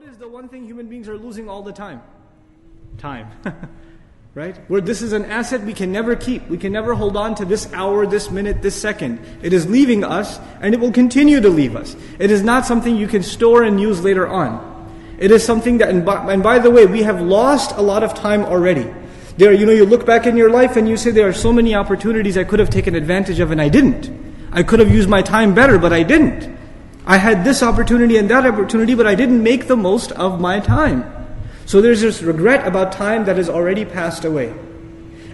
What is the one thing human beings are losing all the time? Time. Right? Where this is an asset we can never keep. We can never hold on to this hour, this minute, this second. It is leaving us, and it will continue to leave us. It is not something you can store and use later on. It is something that, and by the way, we have lost a lot of time already. You look back in your life and you say, there are so many opportunities I could have taken advantage of and I didn't. I could have used my time better, but I didn't. I had this opportunity and that opportunity, but I didn't make the most of my time. So there's this regret about time that has already passed away.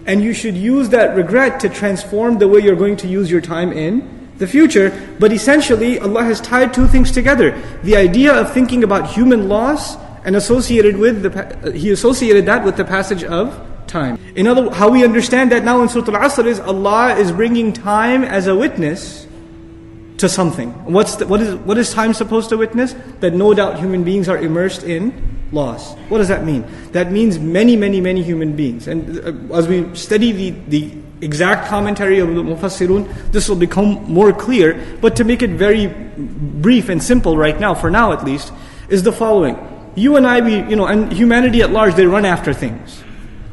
And you should use that regret to transform the way you're going to use your time in the future. But essentially, Allah has tied two things together. The idea of thinking about human loss and He associated that with the passage of time. In other words, how we understand that now in Surah Al-Asr is Allah is bringing time as a witness to something. What is time supposed to witness? That no doubt human beings are immersed in loss. What does that mean? That means many, many, many human beings. And as we study the exact commentary of the Mufassirun, this will become more clear. But to make it very brief and simple right now, for now at least, is the following. You and I, and humanity at large, they run after things.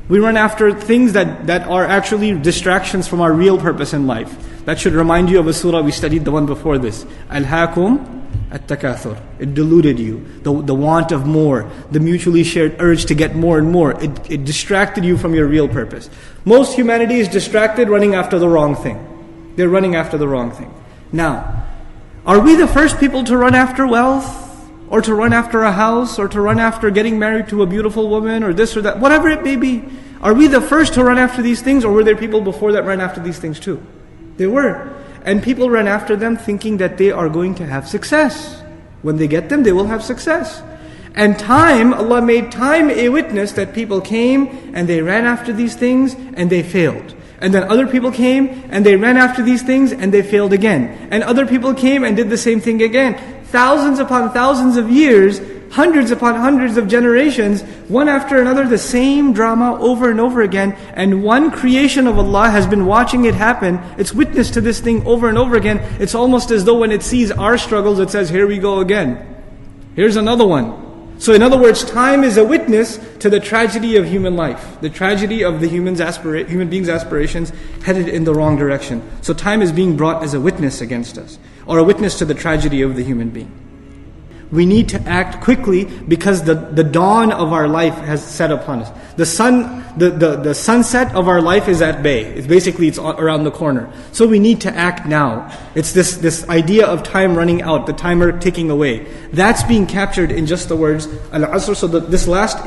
We run after things that are actually distractions from our real purpose in life. That should remind you of a surah we studied, the one before this. Alhaakum at-takathur. It deluded you. The want of more. The mutually shared urge to get more and more. It distracted you from your real purpose. Most humanity is distracted running after the wrong thing. They're running after the wrong thing. Now, are we the first people to run after wealth? Or to run after a house? Or to run after getting married to a beautiful woman? Or this or that? Whatever it may be. Are we the first to run after these things? Or were there people before that ran after these things too? They were. And people ran after them thinking that they are going to have success. When they get them, they will have success. And time, Allah made time a witness that people came and they ran after these things and they failed. And then other people came and they ran after these things and they failed again. And other people came and did the same thing again. Thousands upon thousands of years, hundreds upon hundreds of generations, one after another, the same drama over and over again. And one creation of Allah has been watching it happen. It's witness to this thing over and over again. It's almost as though when it sees our struggles, it says, here we go again. Here's another one. So in other words, time is a witness to the tragedy of human life. The tragedy of the human beings' aspirations headed in the wrong direction. So time is being brought as a witness against us. Or a witness to the tragedy of the human being. We need to act quickly because the dawn of our life has set upon us. The sunset of our life is at bay. It's around the corner. So we need to act now. It's this idea of time running out, the timer ticking away. That's being captured in just the words Al-Asr. So this last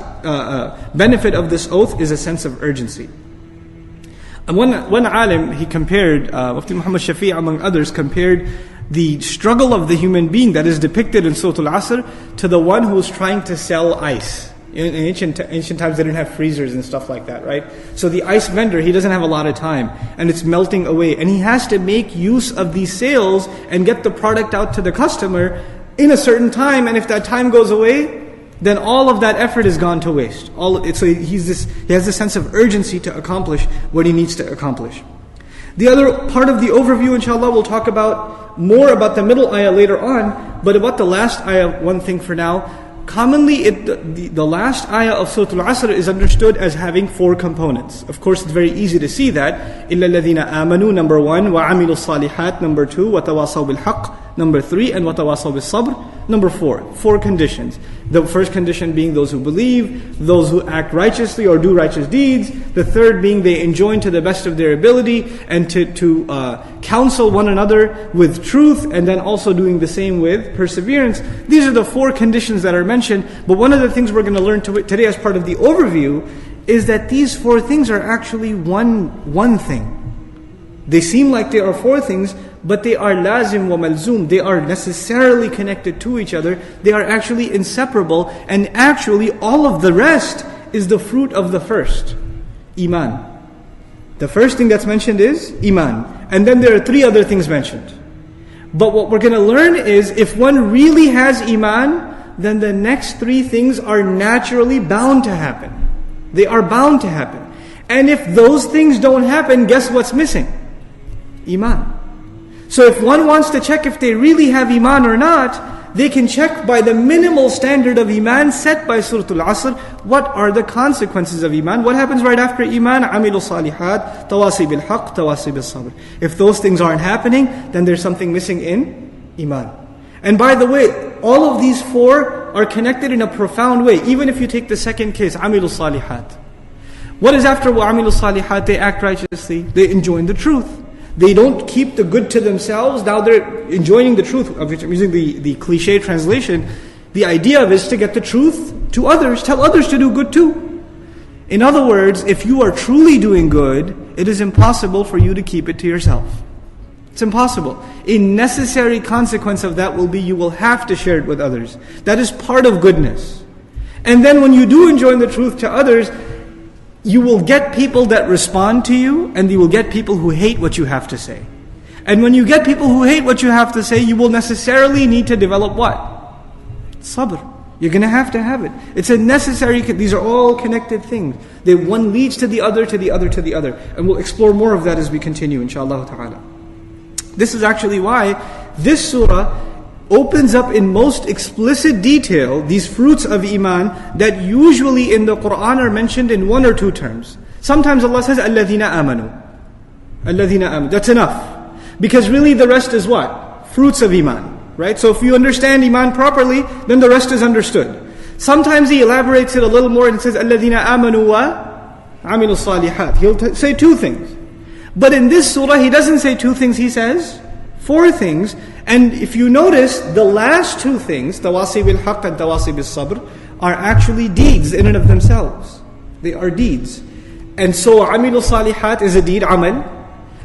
benefit of this oath is a sense of urgency. And one alim, he compared, Mufti Muhammad Shafi' among others, compared the struggle of the human being that is depicted in Surah Al-Asr to the one who is trying to sell ice. In ancient times they didn't have freezers and stuff like that, right? So the ice vendor, he doesn't have a lot of time and it's melting away. And he has to make use of these sales and get the product out to the customer in a certain time. And if that time goes away, then all of that effort has gone to waste. So he has this sense of urgency to accomplish what he needs to accomplish. The other part of the overview, inshallah, we'll talk more about the middle ayah later on, but about the last ayah, one thing for now. Commonly, the last ayah of Surah Al-Asr is understood as having 4 components. Of course, it's very easy to see that. إِلَّا الَّذِينَ آمَنُوا, number 1, وَعَمِلُوا الصَّالِحَاتِ, number 2, وَتَوَاصَوْا بِالْحَقِّ, number 3, and وَتَوَاصَوْا بِالصَّبْرِ, number 4. 4 conditions. The first condition being those who believe, those who act righteously or do righteous deeds. The third being they enjoin to the best of their ability and to counsel one another with truth, and then also doing the same with perseverance. These are the 4 conditions that are mentioned. But one of the things we're going to learn today as part of the overview is that these 4 things are actually one thing. They seem like they are 4 things, but they are lazim wa malzoom. They are necessarily connected to each other. They are actually inseparable. And actually all of the rest is the fruit of the first. Iman. The first thing that's mentioned is Iman. And then there are 3 other things mentioned. But what we're going to learn is if one really has Iman, then the next 3 things are naturally bound to happen. They are bound to happen. And if those things don't happen, guess what's missing? Iman. So if one wants to check if they really have Iman or not, they can check by the minimal standard of Iman set by Surah Al-Asr, what are the consequences of Iman. What happens right after Iman? عَمِلُوا الصَّالِحَاتِ تَوَاصِي بِالْحَقِّ تَوَاصِي بِالصَّبْرِ. If those things aren't happening, then there's something missing in Iman. And by the way, all of these four are connected in a profound way. Even if you take the second case, عَمِلُوا الصَّالِحَاتِ. What is after وَعَمِلُوا الصَّالِحَاتِ? They act righteously. They enjoin the truth. They don't keep the good to themselves. Now they're enjoining the truth, of which I'm using the cliche translation. The idea of it is to get the truth to others. Tell others to do good too. In other words, if you are truly doing good, it is impossible for you to keep it to yourself. It's impossible. A necessary consequence of that will be you will have to share it with others. That is part of goodness. And then when you do enjoin the truth to others, you will get people that respond to you, and you will get people who hate what you have to say. And when you get people who hate what you have to say, you will necessarily need to develop what? Sabr. You're going to have it. It's a necessary, these are all connected things. One leads to the other, to the other, to the other. And we'll explore more of that as we continue, inshaAllah ta'ala. This is actually why this surah opens up in most explicit detail these fruits of Iman that usually in the Qur'an are mentioned in one or two terms. Sometimes Allah says, الَّذِينَ آمَنُوا. الَّذِينَ آمَنُوا. That's enough. Because really the rest is what? Fruits of Iman. Right? So if you understand Iman properly, then the rest is understood. Sometimes He elaborates it a little more and says, الَّذِينَ آمَنُوا وَعَمِلُوا الصَّالِحَاتِ. He'll say two things. But in this surah, He doesn't say two things, He says four things. And if you notice, the last two things, tawasi bil haqq and tawasi bil sabr, are actually deeds in and of themselves. They are deeds. And so, amilu salihat is a deed, amal.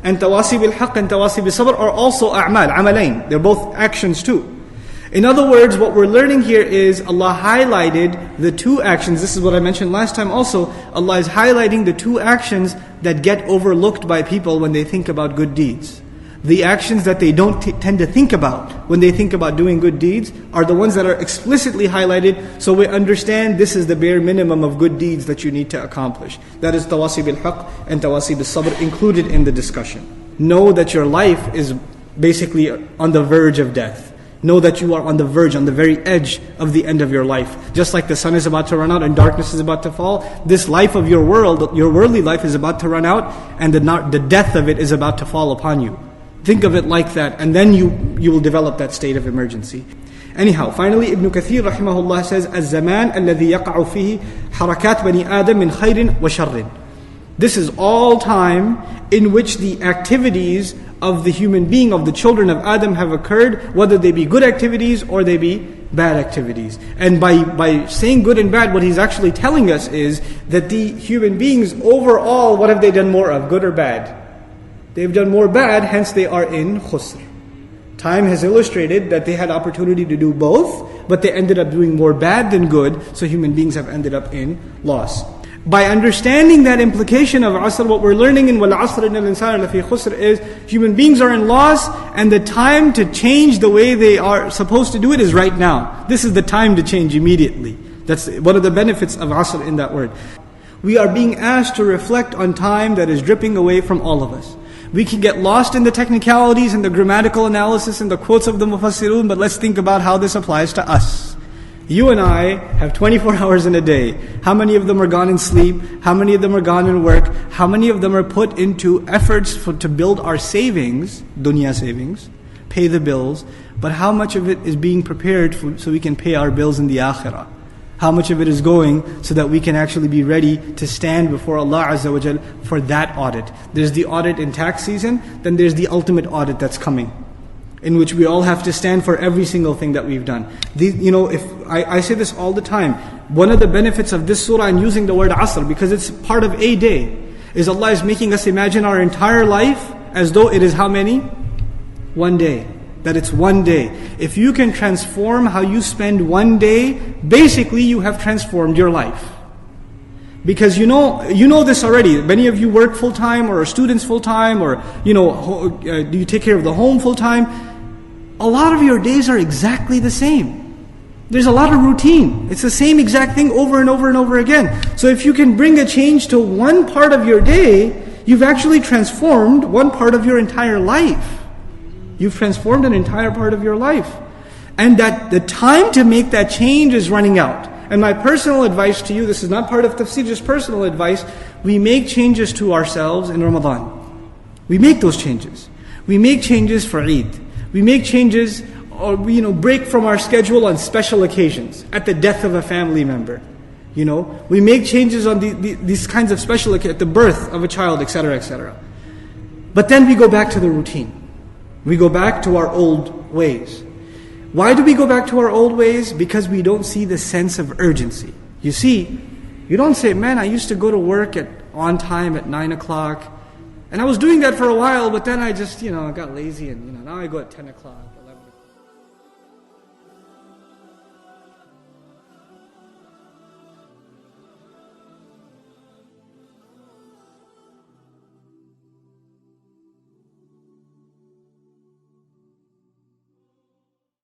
And tawasi bil haqq and tawasi bil sabr are also a'mal, amalain. They're both actions too. In other words, what we're learning here is Allah highlighted the two actions. This is what I mentioned last time also. Allah is highlighting the two actions that get overlooked by people when they think about good deeds. The actions that they don't tend to think about when they think about doing good deeds are the ones that are explicitly highlighted, so we understand this is the bare minimum of good deeds that you need to accomplish. That is tawasi bil haqq and tawasi bil sabr included in the discussion. Know that your life is basically on the verge of death. Know that you are on the verge, on the very edge of the end of your life. Just like the sun is about to run out and darkness is about to fall, this life of your world, your worldly life is about to run out, and the death of it is about to fall upon you. Think of it like that, and then you will develop that state of emergency. Anyhow, finally, Ibn Kathir rahimahullah says, الزمان الذي يقع فيه حركات بني آدم من خير وشر. This is all time in which the activities of the human being, of the children of Adam have occurred, whether they be good activities or they be bad activities. And by saying good and bad, what he's actually telling us is that the human beings overall, what have they done more of, good or bad? They've done more bad, hence they are in khusr. Time has illustrated that they had opportunity to do both, but they ended up doing more bad than good, so human beings have ended up in loss. By understanding that implication of asr, what we're learning in wal asr innal insana lafi khusr is human beings are in loss, and the time to change the way they are supposed to do it is right now. This is the time to change immediately. That's one of the benefits of asr in that word. We are being asked to reflect on time that is dripping away from all of us. We can get lost in the technicalities and the grammatical analysis and the quotes of the mufassirun, but let's think about how this applies to us. You and I have 24 hours in a day. How many of them are gone in sleep? How many of them are gone in work? How many of them are put into efforts to build our savings, dunya savings, pay the bills, but how much of it is being prepared so we can pay our bills in the akhirah? How much of it is going so that we can actually be ready to stand before Allah Azza wa Jal for that audit. There's the audit in tax season, then there's the ultimate audit that's coming, in which we all have to stand for every single thing that we've done. If I say this all the time, one of the benefits of this surah and using the word asr, because it's part of a day, is Allah is making us imagine our entire life as though it is how many? One day. That it's one day. If you can transform how you spend one day, basically you have transformed your life. Because you know this already. Many of you work full-time or are students full-time, or do you take care of the home full-time? A lot of your days are exactly the same. There's a lot of routine. It's the same exact thing over and over and over again. So if you can bring a change to one part of your day, you've actually transformed one part of your entire life. You've transformed an entire part of your life. And that the time to make that change is running out. And my personal advice to you, this is not part of tafsir, just personal advice, we make changes to ourselves in Ramadan. We make those changes. We make changes for Eid. We make changes, or break from our schedule on special occasions, at the death of a family member. We make changes on these kinds of special occasions, at the birth of a child, etc., etc. But then we go back to the routine. We go back to our old ways. Why do we go back to our old ways? Because we don't see the sense of urgency. You see, you don't say, man, I used to go to work on time at 9 o'clock, and I was doing that for a while, but then I just, got lazy, and now I go at 10 o'clock.